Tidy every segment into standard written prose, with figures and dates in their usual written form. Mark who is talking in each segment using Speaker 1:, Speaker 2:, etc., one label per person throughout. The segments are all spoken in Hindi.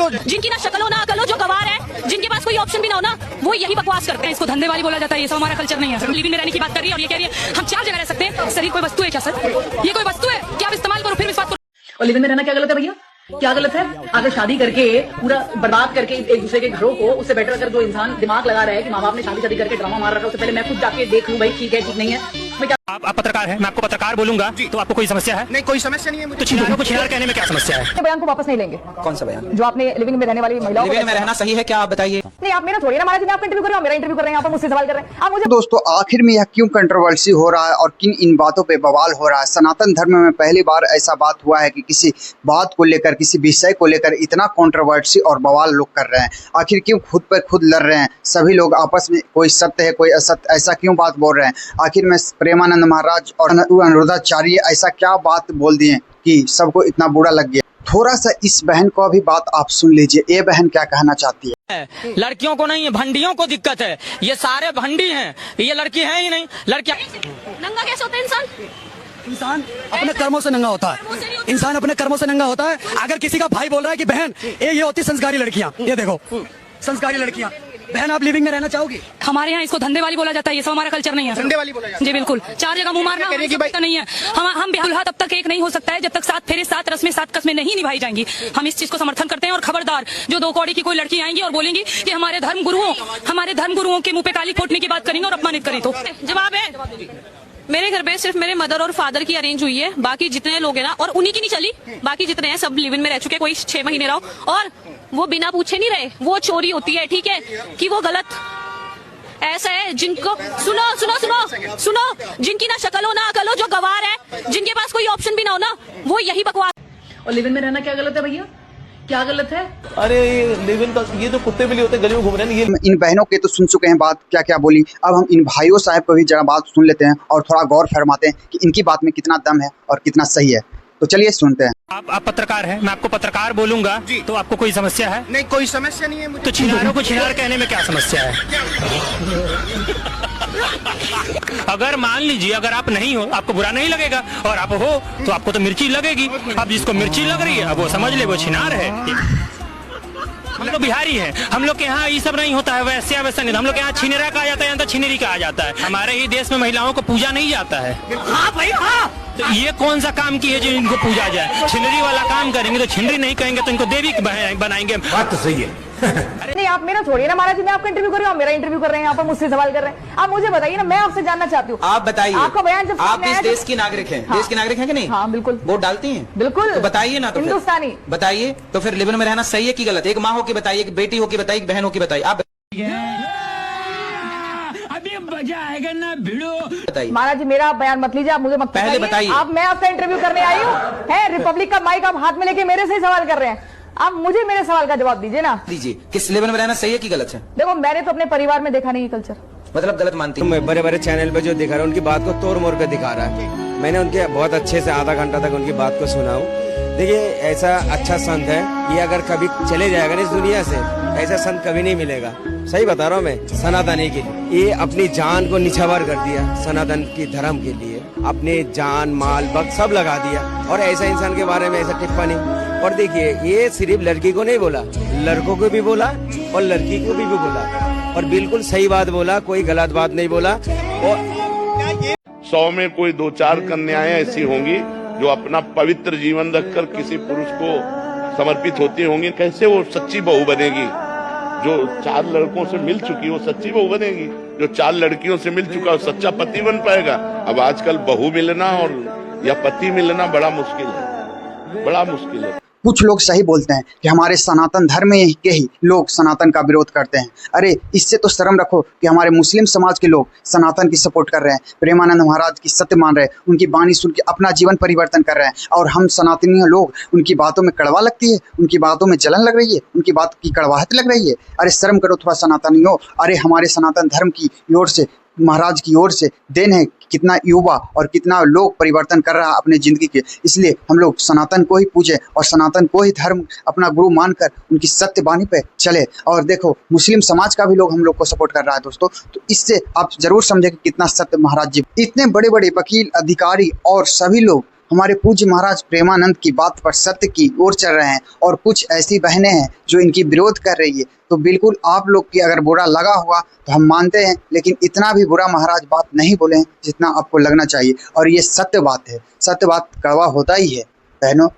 Speaker 1: तो
Speaker 2: जिनकी ना शक्ल हो ना अकल हो, जो गवार है, जिनके पास कोई ऑप्शन भी ना हो ना, वो यही बकवास करते हैं। इसको धंधे वाली बोला जाता है। ये सब हमारा कल्चर नहीं है। लिविंग में रहने की बात कर रही है और ये कह रही है हम 4 जगह रह सकते हैं। शरीर कोई वस्तु है क्या सर? ये कोई वस्तु है क्या? आप इस्तेमाल करो फिर इस बात को।
Speaker 3: और लिविंग में रहना क्या गलत है भैया? क्या गलत है? अगर शादी करके पूरा बर्बाद करके एक दूसरे के घरों को, उससे बेटर अगर जो इंसान दिमाग लगा रहा है कि माँ बाप ने शादी करके ड्रामा मार रखा है, उससे पहले मैं खुद जाके देख लूं भाई ठीक है ठीक नहीं है।
Speaker 4: आप पत्रकार हैं, मैं आपको पत्रकार बोलूंगा तो आपको कोई समस्या है?
Speaker 1: नहीं, कोई समस्या नहीं है मुझे।
Speaker 4: तो छिनारों को छिनार कहने में क्या समस्या है?
Speaker 5: बयान को वापस नहीं लेंगे।
Speaker 6: कौन सा बयान?
Speaker 5: जो आपने लिविंग में रहने वाली महिलाओं
Speaker 6: लिविंग में रहना सही है क्या, आप बताइए।
Speaker 5: नहीं, आप मेरा छोड़िए ना महाराज, मैं आपका इंटरव्यू कर रहा हूं, मेरा इंटरव्यू कर रहे हैं, आप मुझसे सवाल कर रहे हैं। आप मुझे
Speaker 7: दोस्तों, आखिर में यह क्यों कंट्रोवर्सी हो रहा है और किन इन बातों पे बवाल हो रहा है? सनातन धर्म में पहली बार ऐसा बात हुआ है कि किसी बात को लेकर, किसी विषय को लेकर इतना कंट्रोवर्सी और बवाल लोग कर रहे हैं। आखिर क्यों खुद पर खुद लड़ रहे हैं? सभी लोग आपस में कोई सत्य है कोई असत्य, ऐसा क्यों बात बोल रहे हैं? आखिर में प्रेमानंद महाराज और अनुरुद्धाचार्य ऐसा क्या बात बोल दिए कि सबको इतना बुरा लग गया? थोड़ा सा इस बहन को अभी बात आप सुन लीजिए, ये बहन क्या कहना चाहती है।
Speaker 4: लड़कियों को नहीं, भंडियों को दिक्कत है। ये सारे भंडी हैं, ये लड़की है ही नहीं। लड़कियां
Speaker 2: नंगा कैसे होता है इंसान?
Speaker 1: इंसान अपने कर्मों से नंगा होता है। इंसान अपने कर्मों से नंगा होता है। अगर किसी का भाई बोल रहा है कि बहन ये होती संस्कारी लड़कियां, ये देखो संस्कारी लड़कियां। बहन, आप लिविंग में रहना चाहोगी?
Speaker 2: हमारे यहाँ इसको धंधे वाली बोला जाता है। ये सब हमारा कल्चर नहीं है।
Speaker 1: धंधे वाली बोला जाता है?
Speaker 2: जी बिल्कुल। 4 जगह मुंह मारना तो नहीं है। हम दुल्हा तब तक एक नहीं हो सकता है जब तक 7 फेरे 7 रस्में 7 कस्में नहीं निभाई जाएंगी। हम इस चीज को समर्थन करते हैं। और खबरदार जो 2 कौड़ी की कोई लड़की आएंगी और बोलेंगी कि हमारे धर्म गुरुओं के मुंह पे काली फोड़ने की बात करेंगे और अपमानित करें, तो जवाब है मेरे घर पे सिर्फ मेरे मदर और फादर की अरेंज हुई है। बाकी जितने लोग हैं ना, और उन्हीं की नहीं चली, बाकी जितने हैं सब लिव इन में रह चुके। कोई 6 महीने रहो और वो बिना पूछे नहीं रहे। वो चोरी होती है, ठीक है, कि वो गलत ऐसा है। जिनको सुनो जिनकी ना शक्ल हो ना अकल हो, जो गवार है, जिनके पास कोई ऑप्शन भी ना हो ना, वो यही बकवास।
Speaker 3: और लिविंग में रहना क्या गलत है भैया? क्या गलत है?
Speaker 8: अरे लिविंग का ये जो कुत्ते बिल्ली होते हैं गली में घूम रहे हैं, ये
Speaker 7: इन बहनों के तो सुन चुके हैं बात क्या क्या बोली। अब हम इन भाइयों साहब को भी जरा बात सुन लेते हैं और थोड़ा गौर फरमाते हैं कि इनकी बात में कितना दम है और कितना सही है। तो चलिए सुनते हैं।
Speaker 4: आप पत्रकार हैं, मैं आपको पत्रकार बोलूंगा तो आपको कोई समस्या है?
Speaker 1: नहीं, कोई समस्या नहीं है मुझे।
Speaker 4: तो छिनारों को छिनार कहने में क्या समस्या है? अगर मान लीजिए अगर आप नहीं हो, आपको बुरा नहीं लगेगा, और आप हो तो आपको तो मिर्ची लगेगी। अब जिसको मिर्ची लग रही है अब वो समझ ले वो छिनार है। हम लोग बिहारी हैं, हम लोग के यहाँ ये सब नहीं होता है। वैसे वैसा नहीं, हम लोग के यहाँ छिनेरा कहा जाता है, यहाँ तो छिनेरी कहा जाता है। हमारे ही देश में महिलाओं को पूजा नहीं जाता है।
Speaker 1: हाँ भाई हाँ।
Speaker 4: तो ये कौन सा काम की है जो इनको पूजा जाए? छिनरी वाला काम करेंगे तो छिनरी नहीं कहेंगे तो इनको देवी बनाएंगे।
Speaker 8: बात तो सही है।
Speaker 5: नहीं, आप मेरा छोड़िए ना महाराज, मैं आपका इंटरव्यू कर रहा हूँ, मेरा इंटरव्यू कर रहे हैं, आप मुझसे सवाल कर रहे हैं। आप मुझे बताइए ना, मैं आपसे जानना चाहती हूँ।
Speaker 6: आप बताइए,
Speaker 5: आपका बयान जब
Speaker 6: आप इस देश की नागरिक हैं।
Speaker 5: हाँ।
Speaker 6: देश की नागरिक हैं कि नहीं?
Speaker 5: हाँ बिल्कुल।
Speaker 6: वोट डालती हैं?
Speaker 5: बिल्कुल।
Speaker 6: तो बताइए ना, तो
Speaker 5: हिंदुस्तानी
Speaker 6: बताइए। तो फिर लिविंग में रहना सही है कि गलत? एक माँ हो की बताइए, एक बेटी हो की बताइए, एक बहन हो की बताइए। आप
Speaker 4: अभी मजा आएगा ना भिड़ो।
Speaker 6: बताइए
Speaker 5: महाराज जी, मेरा बयान मत लीजिए, आप मुझे मत
Speaker 6: पहले बताइए।
Speaker 5: आप, मैं आपका इंटरव्यू करने आई हूँ, है रिपब्लिक का माइक आप हाथ में लेके मेरे से ही सवाल कर रहे हैं। आप मुझे मेरे सवाल का जवाब दीजिए ना।
Speaker 6: दीजिए, किस लिविंग में रहना सही है कि गलत है?
Speaker 5: देखो, मैंने तो अपने परिवार में देखा नहीं कल्चर।
Speaker 6: मतलब गलत मानती हूँ।
Speaker 9: बड़े बड़े चैनल पे जो दिखा रहा है उनकी बात को तोड़ मोड़ कर दिखा रहा है। मैंने उनके बहुत अच्छे से आधा घंटा तक उनकी बात को सुना हूँ। देखिए, ऐसा अच्छा संत है, ये अगर कभी चले जाएगा ना इस दुनिया से, ऐसा संत कभी नहीं मिलेगा। सही बता रहा हूँ मैं, सनातनी के लिए ये अपनी जान को निछावर कर दिया, सनातन की धर्म के लिए अपने जान माल वक्त सब लगा दिया। और ऐसा इंसान के बारे में ऐसा टिप्पणी। और देखिए, ये सिर्फ लड़की को नहीं बोला, लड़कों को भी बोला और लड़की को भी बोला, और बिल्कुल सही बात बोला, कोई गलत बात नहीं बोला। और
Speaker 10: 100 में कोई 2-4 कन्याएं ऐसी होंगी जो अपना पवित्र जीवन रखकर किसी पुरुष को समर्पित होती होंगी। कैसे वो सच्ची बहू बनेगी? जो 4 लड़कों से मिल चुकी वो सच्ची बहू बनेगी? जो 4 लड़कियों से मिल चुका वो सच्चा पति बन पाएगा? अब आजकल बहू मिलना और या पति मिलना बड़ा मुश्किल है, बड़ा मुश्किल है।
Speaker 7: कुछ लोग सही बोलते हैं कि हमारे सनातन धर्म में के ही लोग सनातन का विरोध करते हैं। अरे, इससे तो शर्म रखो कि हमारे मुस्लिम समाज के लोग सनातन की सपोर्ट कर रहे हैं, प्रेमानंद महाराज की सत्य मान रहे हैं, उनकी बाणी सुन के अपना जीवन परिवर्तन कर रहे हैं। और हम सनातनी लोग उनकी बातों में कड़वा लगती है, उनकी बातों में जलन लग रही है, उनकी बात की कड़वाहट लग रही है। अरे शर्म करो थोड़ा सनातनी हो। अरे हमारे सनातन धर्म की ओर से, महाराज की ओर से देन है कितना युवा और कितना लोग परिवर्तन कर रहा है अपने ज़िंदगी के। इसलिए हम लोग सनातन को ही पूजें और सनातन को ही धर्म अपना गुरु मानकर उनकी सत्य वाणी पे चले। और देखो मुस्लिम समाज का भी लोग हम लोग को सपोर्ट कर रहा है दोस्तों, तो इससे आप जरूर समझे कि कितना सत्य महाराज जी। इतने बड़े बड़े वकील, अधिकारी और सभी लोग हमारे पूज्य महाराज प्रेमानंद की बात पर सत्य की ओर चल रहे हैं, और कुछ ऐसी बहनें हैं जो इनकी विरोध कर रही है। तो बिल्कुल आप लोग की अगर बुरा लगा होगा तो हम मानते हैं, लेकिन इतना भी बुरा महाराज बात नहीं बोले हैं जितना आपको लगना चाहिए। और ये सत्य बात है, सत्य बात कड़वा होता ही है बहनों।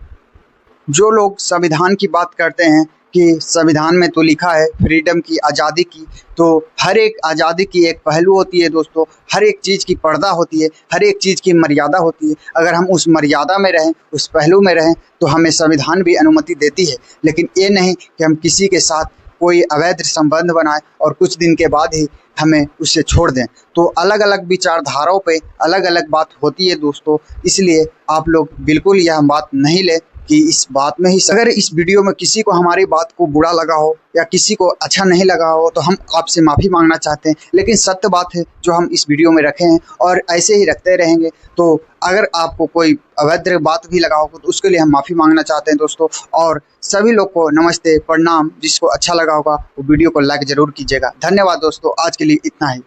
Speaker 7: जो लोग संविधान की बात करते हैं कि संविधान में तो लिखा है फ्रीडम की, आज़ादी की, तो हर एक आज़ादी की एक पहलू होती है दोस्तों, हर एक चीज़ की पर्दा होती है, हर एक चीज़ की मर्यादा होती है। अगर हम उस मर्यादा में रहें, उस पहलू में रहें, तो हमें संविधान भी अनुमति देती है। लेकिन ये नहीं कि हम किसी के साथ कोई अवैध संबंध बनाएं और कुछ दिन के बाद ही हमें उससे छोड़ दें। तो अलग अलग विचारधाराओं पे अलग अलग बात होती है दोस्तों, इसलिए आप लोग बिल्कुल यह बात नहीं लें कि इस बात में ही। अगर इस वीडियो में किसी को हमारी बात को बुरा लगा हो या किसी को अच्छा नहीं लगा हो तो हम आपसे माफ़ी मांगना चाहते हैं, लेकिन सत्य बात है जो हम इस वीडियो में रखे हैं और ऐसे ही रखते रहेंगे। तो अगर आपको कोई अवैध बात भी लगा होगा तो उसके लिए हम माफ़ी मांगना चाहते हैं दोस्तों। और सभी लोग को नमस्ते, प्रणाम। जिसको अच्छा लगा होगा वो वीडियो को लाइक ज़रूर कीजिएगा। धन्यवाद दोस्तों, आज के लिए इतना ही।